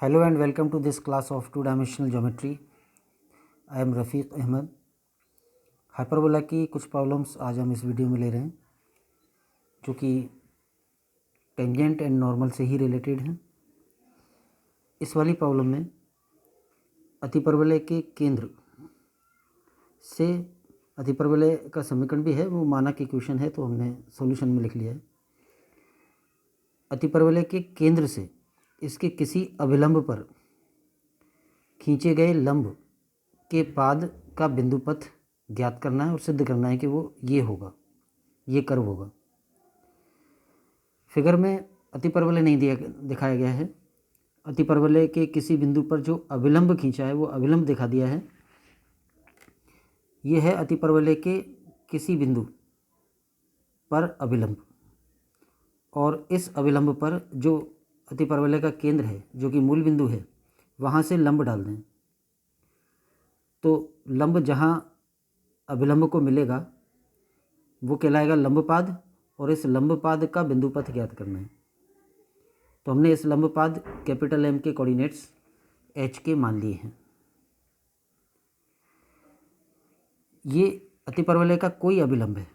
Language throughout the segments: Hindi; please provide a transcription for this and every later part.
Hello and welcome to this class of two-dimensional geometry. I am Rafiq Ahmad. Hyperbola की कुछ प्रॉब्लम्स आज हम इस वीडियो में ले रहे हैं जो कि टेंजेंट एंड नॉर्मल से ही रिलेटेड हैं। इस वाली प्रॉब्लम में अतिपरवलय के केंद्र से अतिपरवलय का समीकरण भी है, वो मानक इक्वेशन है, तो हमने सॉल्यूशन में लिख लिया है। अतिपरवलय के केंद्र से इसके किसी अभिलंब पर खींचे गए लंब के पाद का बिंदु पथ ज्ञात करना है और सिद्ध करना है कि वो ये होगा, ये कर्व होगा। फिगर में अतिपरवलय नहीं दिखाया गया है। अतिपरवलय के किसी बिंदु पर जो अभिलंब खींचा है वो अभिलंब दिखा दिया है। ये है अतिपरवलय के किसी बिंदु पर अभिलंब, और इस अभिलंब पर जो अतिपरवलय का केंद्र है जो कि मूल बिंदु है, वहाँ से लंब डाल दें। तो लंब जहाँ अभिलंब को मिलेगा वो कहलाएगा लंबपाद, और इस लंबपाद का बिंदु पथ ज्ञात करना है। तो हमने इस लंबपाद कैपिटल एम के कोऑर्डिनेट्स एच के मान लिए हैं। ये अतिपरवलय का कोई अभिलंब है,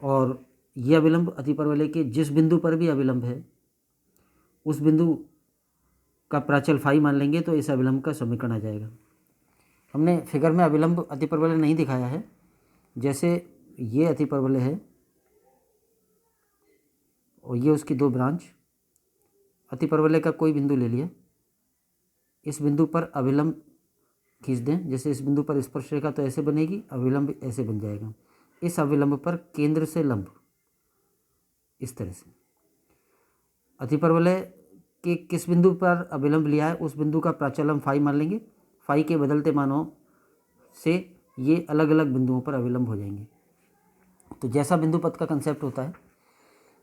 और ये अभिलंब अतिपरवलय के जिस बिंदु पर भी अभिलंब है उस बिंदु का प्राचल फाई मान लेंगे तो इस अभिलंब का समीकरण आ जाएगा। हमने फिगर में अभिलंब अतिपरवलय नहीं दिखाया है। जैसे ये अतिपरवलय है और ये उसकी दो ब्रांच, अतिपरवलय का कोई बिंदु ले लिया, इस बिंदु पर अभिलंब खींच दें। जैसे इस बिंदु पर स्पर्श रेखा तो ऐसे बनेगी, अभिलंब ऐसे बन जाएगा। इस अभिलंब पर केंद्र से लंब इस तरह से। अतिपरवलय के किस बिंदु पर अभिलंब लिया है उस बिंदु का प्राचल हम फाई मान लेंगे। फाई के बदलते मानों से ये अलग अलग बिंदुओं पर अभिलंब हो जाएंगे। तो जैसा बिंदु पथ का कंसेप्ट होता है,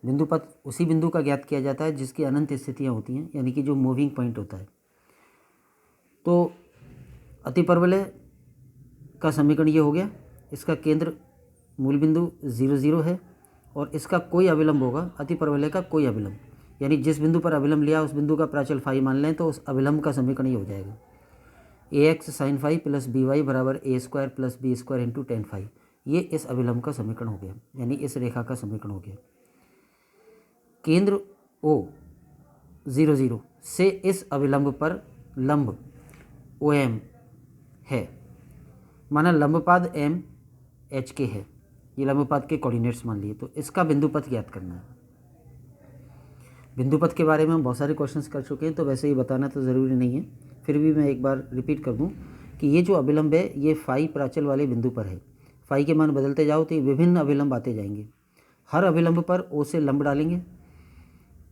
बिंदु पथ उसी बिंदु का ज्ञात किया जाता है जिसकी अनंत स्थितियाँ होती हैं, यानी कि जो मूविंग पॉइंट होता है। तो अतिपरवलय का समीकरण ये हो गया। इसका केंद्र मूल बिंदु 0 0 है और इसका कोई अभिलंब होगा अतिपरवलय का कोई अभिलंब, यानी जिस बिंदु पर अभिलंब लिया उस बिंदु का प्राचल फाई मान लें तो उस अभिलंब का समीकरण ये हो जाएगा। ax sin phi plus B Y बराबर a square plus B square into ten phi. ये इस अभिलंब का समीकरण हो गया, यानी इस रेखा का समीकरण हो गया। केंद्र O 0 0 से इस अभिलंब पर लंब OM है। माना लंबपाद M H के है, ये लंबपाद के कोऑर्डिनेट्स मान लिए। तो इसका बिंदु पथ ज्ञात करना है। बिंदु पथ के बारे में हम बहुत सारे क्वेश्चंस कर चुके हैं, तो वैसे ही बताना तो ज़रूरी नहीं है, फिर भी मैं एक बार रिपीट कर दूं कि ये जो अभिलंब है ये फाई प्राचल वाले बिंदु पर है। फाई के मान बदलते जाओ तो ये विभिन्न अभिलंब आते जाएंगे। हर अभिलंब पर O से लंब डालेंगे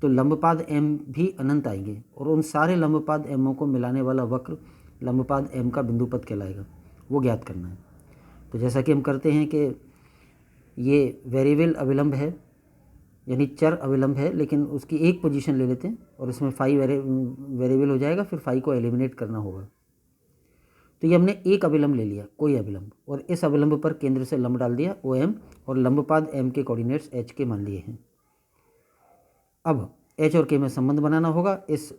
तो लंबपाद M भी अनंत आएंगे, और उन सारे लंबपाद M को मिलाने वाला वक्र लंबपाद M का बिंदु पथ कहलाएगा, वो ज्ञात करना है। तो जैसा कि हम करते हैं कि ये वेरिएबल अभिलंब है, यानी चर अभिलंब है, लेकिन उसकी एक पोजीशन ले लेते हैं और इसमें फाई वेरिएबल हो जाएगा, फिर फाई को एलिमिनेट करना होगा। तो ये हमने एक अभिलंब ले लिया, कोई अभिलंब, और इस अभिलंब पर केंद्र से लंब डाल दिया OM, और लंबपाद M के कोऑर्डिनेट्स H के मान लिए हैं। अब H और K में संबंध बनाना होगा इस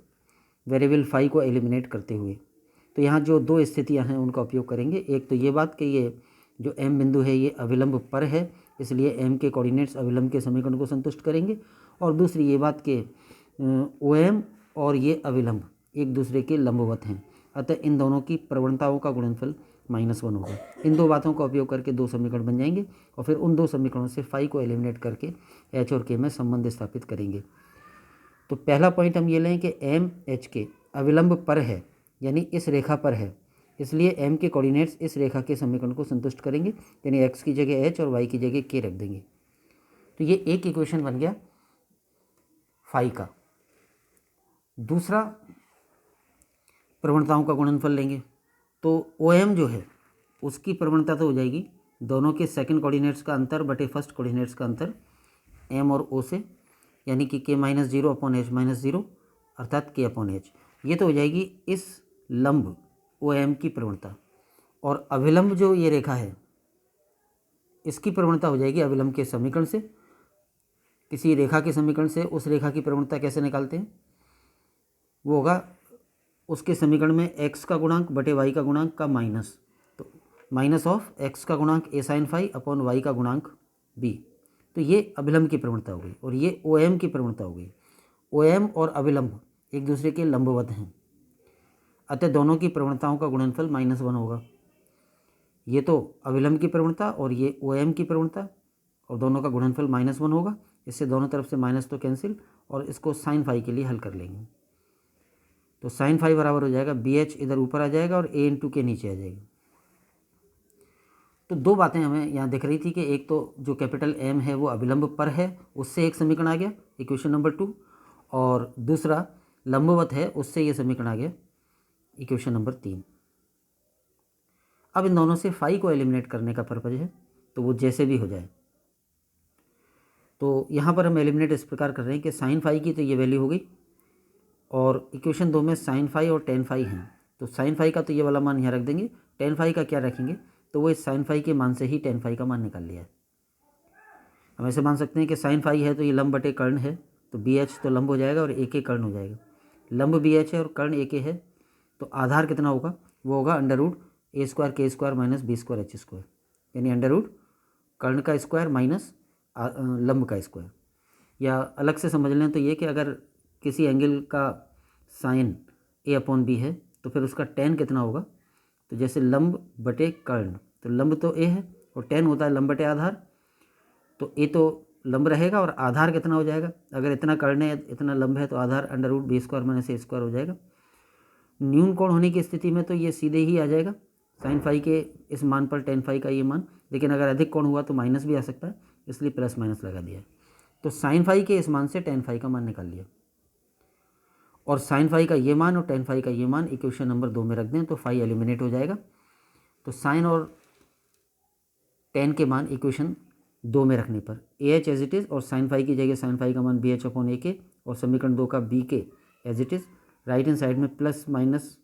वेरिएबल फाई को एलिमिनेट करते हुए। तो यहाँ जो दो स्थितियाँ हैं उनका उपयोग करेंगे। एक तो ये बात कि ये जो M बिंदु है ये अभिलंब पर है, इसलिए M के कोऑर्डिनेट्स अभिलंब के समीकरण को संतुष्ट करेंगे, और दूसरी ये बात कि OM और ये अभिलंब एक दूसरे के लंबवत हैं, अतः इन दोनों की प्रवणताओं का गुणनफल -1 होगा। इन दो बातों का उपयोग करके दो समीकरण बन जाएंगे, और फिर उन दो समीकरणों से फाई को एलिमिनेट करके H और K में संबंध स्थापित करेंगे। तो पहला पॉइंट हम ये लें कि M H के अभिलंब पर है, यानी इस रेखा पर है, इसलिए M के कोऑर्डिनेट्स इस रेखा के समीकरण को संतुष्ट करेंगे, यानी x की जगह h और y की जगह k रख देंगे। तो ये एक इक्वेशन बन गया फाई का। दूसरा प्रवणताओं का गुणनफल लेंगे, तो OM जो है उसकी प्रवणता तो हो जाएगी दोनों के सेकंड कोऑर्डिनेट्स का अंतर बटे फर्स्ट कोऑर्डिनेट्स का अंतर M और O से, यानी कि k -0 अपॉन h -0 अर्थात k अपॉन h। ये तो हो जाएगी इस लंब OM की प्रवणता, और अभिलंब जो ये रेखा है इसकी प्रवणता हो जाएगी अभिलंब के समीकरण से। किसी रेखा के समीकरण से उस रेखा की प्रवणता कैसे निकालते हैं? वो होगा उसके समीकरण में x का गुणांक बटे y का गुणांक का माइनस, तो माइनस ऑफ x का गुणांक a sin phi upon y का गुणांक b। तो ये अभिलंब की प्रवणता हो गई और ये OM की प्रवणता हो गई। OM और अभिलंब एक दूसरे के लंबवत हैं, अतः दोनों की प्रवणताओं का गुणनफल -1 होगा। ये तो अभिलंब की प्रवणता और ये OM की प्रवणता, और दोनों का गुणनफल -1 होगा। इससे दोनों तरफ से माइनस तो कैंसिल, और इसको साइन फाई के लिए हल कर लेंगे। तो साइन फाई बराबर हो जाएगा BH इधर ऊपर आ जाएगा और A इंटू के नीचे आ जाएगा। तो दो बातें हमें यहाँ दिख रही थी कि एक तो जो कैपिटल M है वो अभिलंब पर है, उससे एक समीकरण आ गया इक्वेशन नंबर 2, और दूसरा लंबवत है, उससे ये समीकरण आ गया इक्वेशन नंबर 3। अब इन दोनों से फाई को एलिमिनेट करने का पर्पज है, तो वो जैसे भी हो जाए। तो यहाँ पर हम एलिमिनेट इस प्रकार कर रहे हैं कि साइन फाई की तो ये वैल्यू हो गई, और इक्वेशन 2 में साइन फाई और टेन फाई हैं, तो साइन फाई का तो ये वाला मान यहाँ रख देंगे, टेन फाई का क्या रखेंगे, तो वो इस साइन फाई के मान से ही टेन फाई का मान निकाल लिया है। हम ऐसे मान सकते हैं कि साइन फाई है तो ये लंब बटे कर्ण है, तो BH तो लंब हो जाएगा और AK कर्ण हो जाएगा। लंब BH है और कर्ण AK है, तो आधार कितना होगा, वो होगा √A² K² minus B² H², यानी √ कर्ण का स्क्वायर माइनस लंब का स्क्वायर। या अलग से समझ लें तो ये कि अगर किसी एंगल का साइन A/B है तो फिर उसका टेन कितना होगा, तो जैसे लंब बटे कर्ण, तो लंब तो A है और टेन होता है लंब बटे आधार, तो A तो लंब रहेगा और आधार कितना हो जाएगा, अगर इतना कर्ण है इतना लंब है तो आधार √B² माइनस A² हो जाएगा। न्यून कोण होने की स्थिति में तो ये सीधे ही आ जाएगा साइन फाई के इस मान पर टेन फाई का ये मान, लेकिन अगर अधिक कोण हुआ तो माइनस भी आ सकता है, इसलिए प्लस माइनस लगा दिया। तो साइन फाई के इस मान से टेन फाई का मान निकाल लिया, और साइन फाई का ये मान और टेन फाई का ये मान इक्वेशन नंबर 2 में रख दें तो फाई एलिमिनेट हो जाएगा। तो साइन और टेन के मान इक्वेशन 2 में रखने पर AH एज इट इज़, और साइन फाई की जगह साइन फाई का मान BH/AK, और समीकरण 2 का BK as it is, right hand side में प्लस माइनस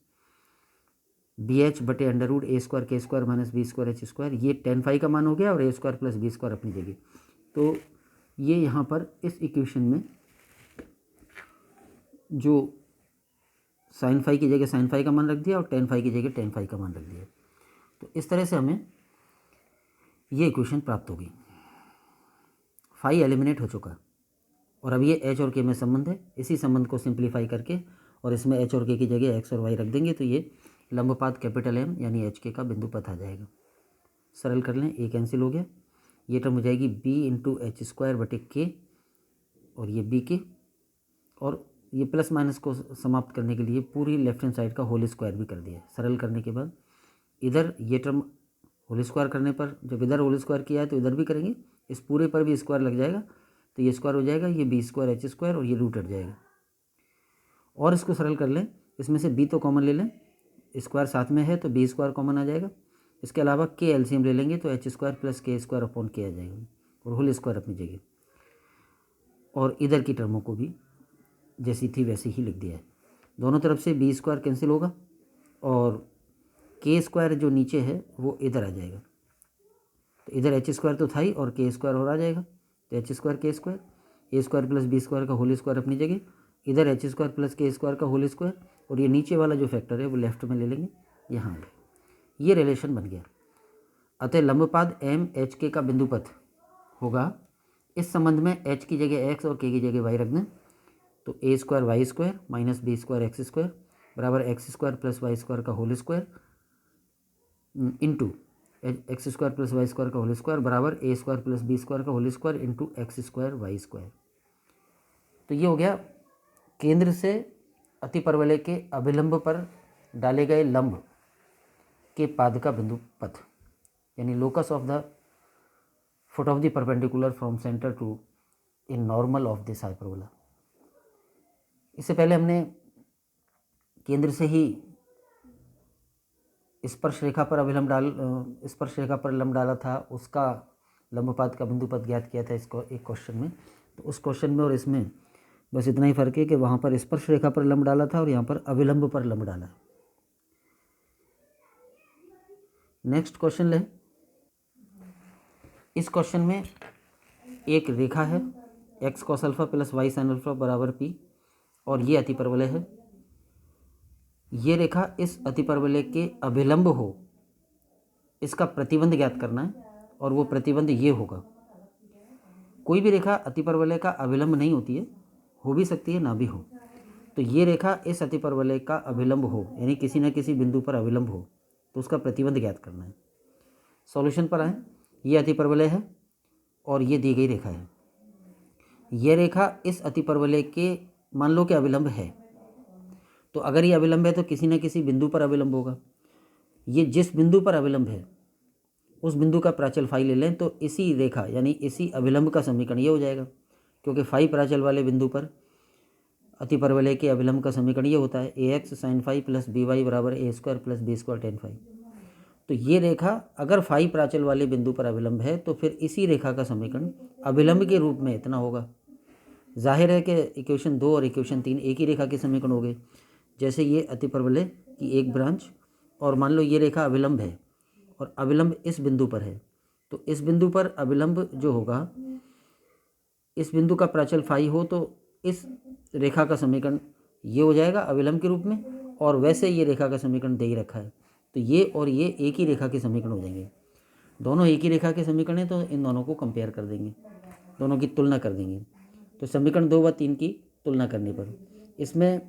BH बटे √A² K² minus B² H², ये टेन फाई का मान हो गया, और A² प्लस B² अपनी जगह। तो ये यहाँ पर इस इक्वेशन में जो साइन फाई की जगह साइन फाई का मान रख दिया और टेन फाई की जगह टेन फाई का मान रख दिया। तो इस तरह से हमें ये इक्वेशन प्राप्त होगी। फाई एलिमिनेट हो चुका, और अब ये H और K में संबंध है, इसी संबंध को सिंप्लीफाई करके और इसमें H और K की जगह X और Y रख देंगे तो ये लंबपात कैपिटल M यानी HK का बिंदु पथ आ जाएगा। सरल कर लें, A कैंसिल हो गया, ये टर्म हो जाएगी B/H² बटे K, और ये BK, और ये प्लस माइनस को समाप्त करने के लिए पूरी लेफ्ट हैंड साइड का होल स्क्वायर भी कर दिया। सरल करने के बाद इधर ये टर्म होल स्क्वायर करने पर, जब इधर होल स्क्वायर किया है तो इधर भी करेंगे, इस पूरे पर भी स्क्वायर लग जाएगा, तो ये स्क्वायर हो जाएगा, ये B² H² और ये रूट हट जाएगा। और इसको सरल कर लें, इसमें से B तो कॉमन ले लें, स्क्वायर साथ में है तो B² कॉमन आ जाएगा। इसके अलावा K एलसीएम ले लेंगे तो H² plus K² upon K आ जाएगा, और होल स्क्वायर अपनी जगह, और इधर की टर्मों को भी जैसी थी वैसी ही लिख दिया है। दोनों तरफ से B² कैंसिल होगा, और K² जो नीचे है वो इधर आ जाएगा, तो इधर H² तो था ही और K² और आ जाएगा, तो H² K² A² plus B² का होल स्क्वायर अपनी जगह, इधर H² प्लस K² का होल स्क्वायर, और ये नीचे वाला जो फैक्टर है वो लेफ्ट में ले लेंगे, यहाँ आ गया। ये रिलेशन बन गया। अतः लंबपाद MHK का बिंदु पथ होगा, इस संबंध में H की जगह X और K की जगह Y रख दें, तो A² Y² minus B² X² बराबर X² प्लस Y² का whole square into X² plus Y² का होल स्क्वायर बराबर A² प्लस B² का whole square into X² Y²। तो ये हो गया केंद्र से अतिपरवलय के अभिलंब पर डाले गए लंब के पाद का बिंदु पथ, यानी locus of the foot of the perpendicular from centre to a normal of this hyperbola. इससे पहले हमने केंद्र से ही स्पर्श रेखा पर लंब डाला था, उसका लंबपात का बिंदु पथ ज्ञात किया था इसको एक क्वेश्चन में। तो उस क्वेश्चन में और इसमें बस इतना ही फर्क है कि वहाँ पर स्पर्श रेखा पर लंब डाला था और यहाँ पर अभिलंब पर लंब डाला। नेक्स्ट क्वेश्चन लें। इस क्वेश्चन में एक रेखा है x cos alpha plus y sin alpha बराबर p, और ये अतिपरवलय है। ये रेखा इस अतिपरवलय के अभिलंब हो, इसका प्रतिबंध ज्ञात करना है, और वो प्रतिबंध ये होगा। कोई भी रेखा अतिपरवलय का अभिलंब नहीं होती है, हो भी सकती है ना भी हो। तो ये रेखा इस अतिपरवलय का अभिलंब हो, यानी किसी न किसी बिंदु पर अभिलंब हो, तो उसका प्रतिबंध ज्ञात करना है। सॉल्यूशन पर आए। ये अतिपरवलय है और ये दी गई रेखा है। यह रेखा इस अतिपरवलय के मान लो कि अभिलंब है, तो अगर ये अभिलंब है तो किसी न किसी बिंदु पर अभिलंब होगा। ये जिस बिंदु पर अभिलंब है उस बिंदु का प्राचल फाई ले लें, तो इसी रेखा यानी इसी अभिलंब का समीकरण ये हो जाएगा, क्योंकि फाई प्राचल वाले बिंदु पर अतिपरवलय के अभिलंब का समीकरण ये होता है A X sine phi plus B Y बराबर A square plus B square tan phi. तो ये रेखा अगर फाई प्राचल वाले बिंदु पर अभिलंब है तो फिर इसी रेखा का समीकरण अभिलंब के रूप में इतना होगा। जाहिर है कि इक्वेशन 2 और इक्वेशन 3 एक ही रेखा के समीकरण हो गए। जैसे ये अतिपरवलय की एक ब्रांच, और मान लो ये रेखा अभिलंब है और अभिलंब इस बिंदु पर है, तो इस बिंदु पर अभिलंब जो होगा, इस बिंदु का प्राचल फाई हो तो इस रेखा का समीकरण ये हो जाएगा अभिलंब के रूप में, और वैसे ये रेखा का समीकरण दे ही रखा है, तो ये और ये एक ही रेखा के समीकरण हो जाएंगे। दोनों एक ही रेखा के समीकरण है, तो इन दोनों को कंपेयर कर देंगे, दोनों की तुलना कर देंगे। तो समीकरण 2 व 3 की तुलना करने पर इसमें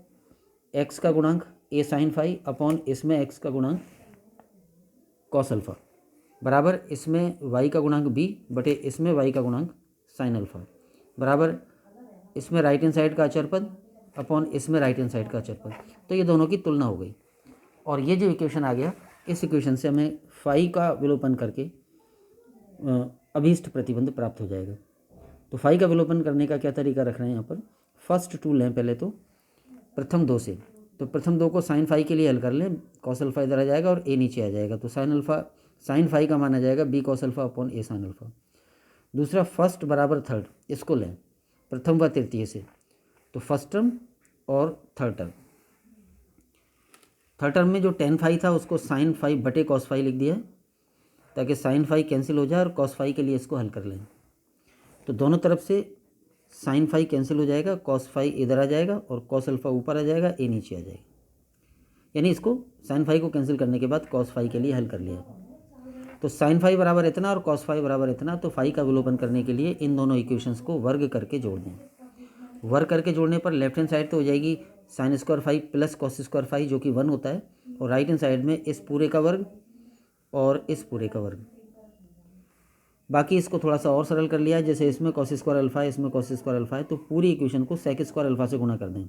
x का गुणांक a साइन फाई अपॉन इसमें x का गुणांक कॉस अल्फा बराबर इसमें y का गुणांक b बटे इसमें y का गुणांक साइन अल्फा बराबर इसमें राइट हैंड साइड का अचर पद अपॉन इसमें राइट हैंड साइड का अचर पद। तो ये दोनों की तुलना हो गई, और ये जो इक्वेशन आ गया, इस इक्वेशन से हमें फाई का विलोपन करके अभीष्ट प्रतिबंध प्राप्त हो जाएगा। तो फाई का विलोपन करने का क्या तरीका रख रहे हैं यहाँ पर। फर्स्ट टू लें पहले, तो प्रथम 2 से, तो प्रथम 2 को साइन फाई के लिए हल कर लें, कॉस अल्फा इधर आ जाएगा और ए नीचे आ जाएगा, तो साइन फाई का मान आ जाएगा बी कॉस अल्फा अपॉन ए साइन अल्फा। दूसरा फर्स्ट बराबर थर्ड, इसको लें प्रथम व तृतीय से, तो फर्स्ट टर्म और थर्ड टर्म। थर्ड टर्म में जो टेन फाई था उसको साइन फाई बटे कॉस फाई लिख दिया, ताकि साइन फाई कैंसिल हो जाए और कॉस फाई के लिए इसको हल कर लें। तो दोनों तरफ से साइन फाई कैंसिल हो जाएगा, कॉस फाई इधर आ जाएगा और कॉस अल्फा ऊपर आ जाएगा, ए नीचे आ जाएगा। यानी इसको साइन फाई को कैंसिल करने के बाद कॉस फाई के लिए हल कर लिया। तो साइन फाई बराबर इतना और कॉस फाई बराबर इतना, तो फाई का विलोपन करने के लिए इन दोनों इक्वेशंस को वर्ग करके जोड़ दें। वर्ग करके जोड़ने पर लेफ्ट हैंड साइड तो हो जाएगी sine square phi plus cos square phi, जो कि 1 होता है, और राइट हैंड साइड में इस पूरे का वर्ग और इस पूरे का वर्ग। बाकी इसको थोड़ा सा और सरल कर लिया, जैसे इसमें कॉस स्क्वायर अल्फा है, इसमें कॉस स्क्वायर अल्फा है, तो पूरी इक्वेशन को सेक स्क्वायर अल्फा से गुणा कर दें,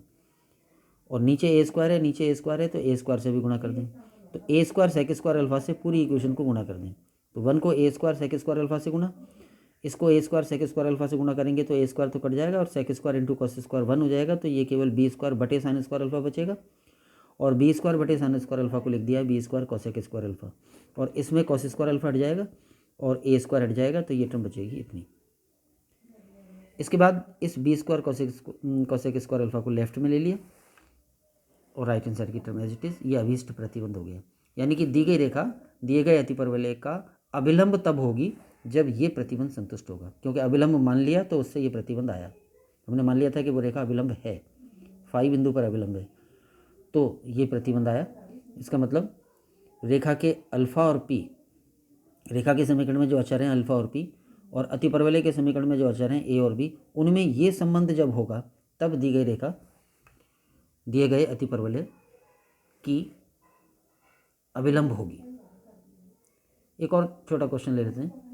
और नीचे ए स्क्वायर है, नीचे ए स्क्वायर है, तो ए स्क्वायर से भी गुणा कर दें। तो ए स्क्वायर सेक स्क्वायर अल्फा से पूरी इक्वेशन को गुणा कर दें। तो 1 को ए स्क्वायर सेक स्क्वायर अल्फा से गुणा, इसको ए स्क्वायर सेक स्क्वायर अल्फा से गुणा करेंगे तो ए स्क्वायर तो कट जाएगा और sec square into cos square 1 हो जाएगा, तो ये केवल बी स्क्वायर बटे साइन स्क्वायर अल्फा बचेगा, और बी स्क्वायर बटे साइन स्क्वायर अल्फा को लिख दिया है B square cosec square alpha, और इसमें कॉस स्क्वायर अल्फा हट जाएगा और ए स्क्वायर हट जाएगा, तो ये टर्म बचेगी इतनी। इसके बाद इस B square cosec square alpha को लेफ्ट में ले लिया और राइट हैंड साइड की टर्म एज इट इज, ये अभीष्ट प्रतिबंध हो गया। यानी कि दी गई रेखा दिए गए अतिपरवलय का अभिलंब तब होगी जब ये प्रतिबंध संतुष्ट होगा, क्योंकि अभिलंब मान लिया तो उससे ये प्रतिबंध आया। हमने मान लिया था कि वो रेखा अभिलंब है, फाई बिंदु पर अभिलंब है, तो ये प्रतिबंध आया। इसका मतलब रेखा के अल्फा और पी, रेखा के समीकरण में जो अचर हैं अल्फा और पी, और अतिपरवलय के समीकरण में जो अचर हैं ए और बी, उनमें ये संबंध जब होगा तब दी गई रेखा दिए गए अतिपरवलय की अभिलंब होगी। एक और छोटा क्वेश्चन ले लेते हैं।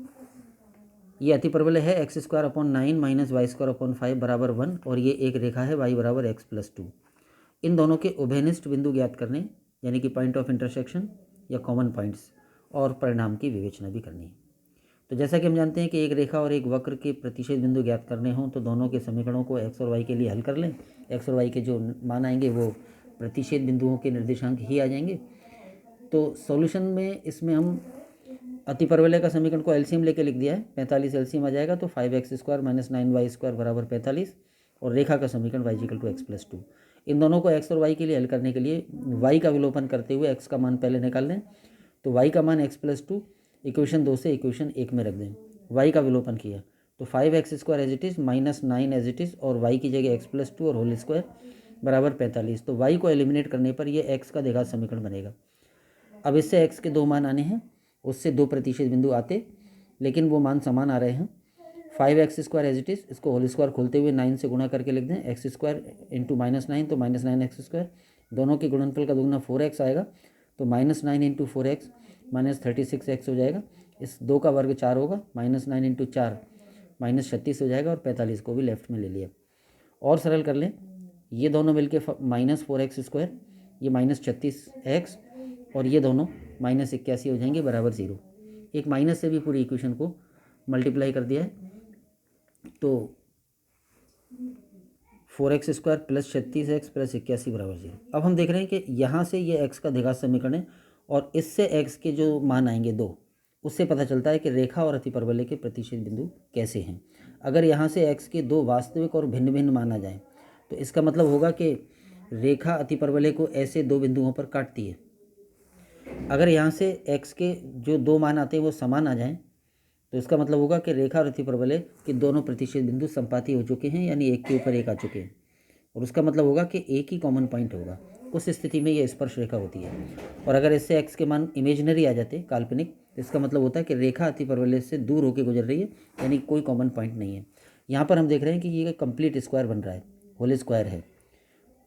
ये अतिपरवलय है X square upon 9 minus Y square upon 5 बराबर 1, और ये एक रेखा है वाई बराबर एक्स प्लस 2। इन दोनों के उभयनिष्ठ बिंदु ज्ञात करने, यानी कि पॉइंट ऑफ इंटरसेक्शन या कॉमन पॉइंट्स, और परिणाम की विवेचना भी करनी है। तो जैसा कि हम जानते हैं कि एक रेखा और एक वक्र के प्रतिच्छेद बिंदु ज्ञात करने हों तो दोनों के समीकरणों को एक्स और वाई के लिए हल कर लें। एक्स और वाई के जो मान आएंगे वो प्रतिच्छेद बिंदुओं के निर्देशांक ही आ जाएंगे। तो सॉल्यूशन में इसमें हम अतिपरवलय का समीकरण को एलसीएम लेके लिख दिया है, 45 एलसीएम आ जाएगा, तो 5x square minus 9y square बराबर 45, और रेखा का समीकरण y equal to X plus 2। इन दोनों को x और y के लिए हल करने के लिए y का विलोपन करते हुए x का मान पहले निकाल लें। तो y का मान x प्लस 2 इक्वेशन 2 से इक्वेशन 1 में रख दें, y का विलोपन किया तो 5x square as it is minus 9 as it is, और y की जगह x प्लस 2 और होल स्क्वायर, बराबर 45। तो y को एलिमिनेट करने पर ये x का द्विघात समीकरण बनेगा। अब इससे x के दो मान आने हैं, उससे 2 प्रतिशत बिंदु आते, लेकिन वो मान समान आ रहे हैं। 5x² एज इट इज़, इसको होल स्क्वायर खोलते हुए 9 से गुणा करके लिख दें। x² इंटू -9 तो -9x², दोनों के गुणनफल का दुगना 4x आएगा, तो -9 इंटू 4x -36x हो जाएगा। इस 2 का वर्ग 4 होगा, -9 इंटू 4 -36 हो जाएगा, और 45 को भी लेफ्ट में ले लिया। और सरल कर लें, ये दोनों मिलके -4x², ये -36x, और ये दोनों -81 हो जाएंगे, बराबर 0। एक माइनस से भी पूरी इक्वेशन को मल्टीप्लाई कर दिया है, तो 4x² प्लस 36x प्लस 81 बराबर 0। अब हम देख रहे हैं कि यहाँ से ये x का द्विघात समीकरण है, और इससे x के जो मान आएंगे 2, उससे पता चलता है कि रेखा और अतिपरवलय के प्रतिच्छेद बिंदु कैसे हैं। अगर यहाँ से x के 2 वास्तविक और भिन्न भिन्न मान आ जाएँ, तो इसका मतलब होगा कि रेखा अतिपरवलय को ऐसे 2 बिंदुओं पर काटती है। अगर यहाँ से x के जो 2 मान आते हैं वो समान आ जाएं, तो इसका मतलब होगा कि रेखा और अतिपरवलय के दोनों प्रतिच्छेद बिंदु संपाती हो चुके हैं, यानी एक के ऊपर एक आ चुके हैं, और उसका मतलब होगा कि एक ही कॉमन पॉइंट होगा। उस स्थिति में ये स्पर्श रेखा होती है। और अगर इससे x के मान इमेजिनरी आ जाते, काल्पनिक, तो इसका मतलब होता है कि रेखा अतिपरवलय से दूर होकर गुजर रही है, यानी कोई कॉमन पॉइंट नहीं है। यहाँ पर हम देख रहे हैं कि ये कंप्लीट स्क्वायर बन रहा है, होल स्क्वायर है।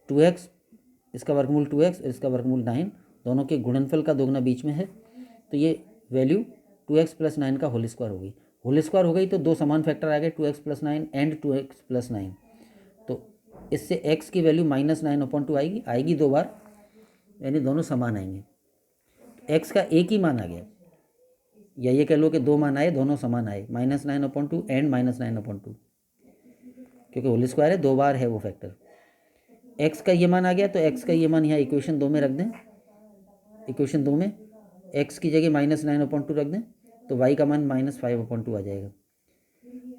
2x, इसका वर्गमूल 2x, इसका वर्गमूल 9, दोनों के गुणनफल का दोगुना बीच में है, तो ये वैल्यू 2x प्लस 9 का होल स्क्वायर होगी। होल स्क्वायर हो गई तो 2 समान फैक्टर आ गए, 2x plus 9 and 2x plus 9। तो इससे x की वैल्यू -9/2 आएगी 2 बार, यानी दोनों समान आएंगे। x का एक ही मान आ गया, या ये कह लो कि 2 मान आए, दोनों समान आए, -9/2 एंड -9/2, क्योंकि होल स्क्वायर है, 2 बार है वो फैक्टर। x का ये मान आ गया, तो x का ये मान यहाँ इक्वेशन 2 में रख दें। इक्वेशन 2 में x की जगह -9/2 रख दें, तो y का मान -5/2 आ जाएगा।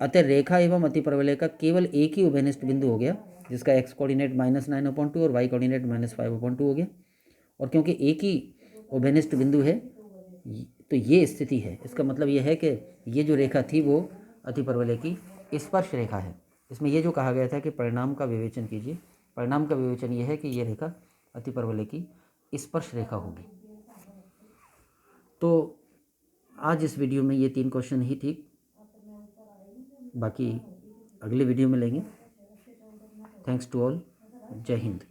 अतः रेखा एवं अतिपरवलय का केवल एक ही उभयनिष्ठ बिंदु हो गया, जिसका x कोऑर्डिनेट -9/2 और y कोऑर्डिनेट -5/2 हो गया। और क्योंकि एक ही उभयनिष्ठ बिंदु है, तो ये स्थिति है। इसका मतलब ये है कि ये जो रेखा थी वो अतिपरवलय की स्पर्श रेखा है। इसमें ये जो कहा गया था कि परिणाम का विवेचन कीजिए, परिणाम का विवेचन ये है कि ये रेखा अतिपरवलय की स्पर्श रेखा होगी। तो आज इस वीडियो में ये 3 क्वेश्चन ही थी, बाकी अगले वीडियो में लेंगे। थैंक्स टू ऑल, जय हिंद।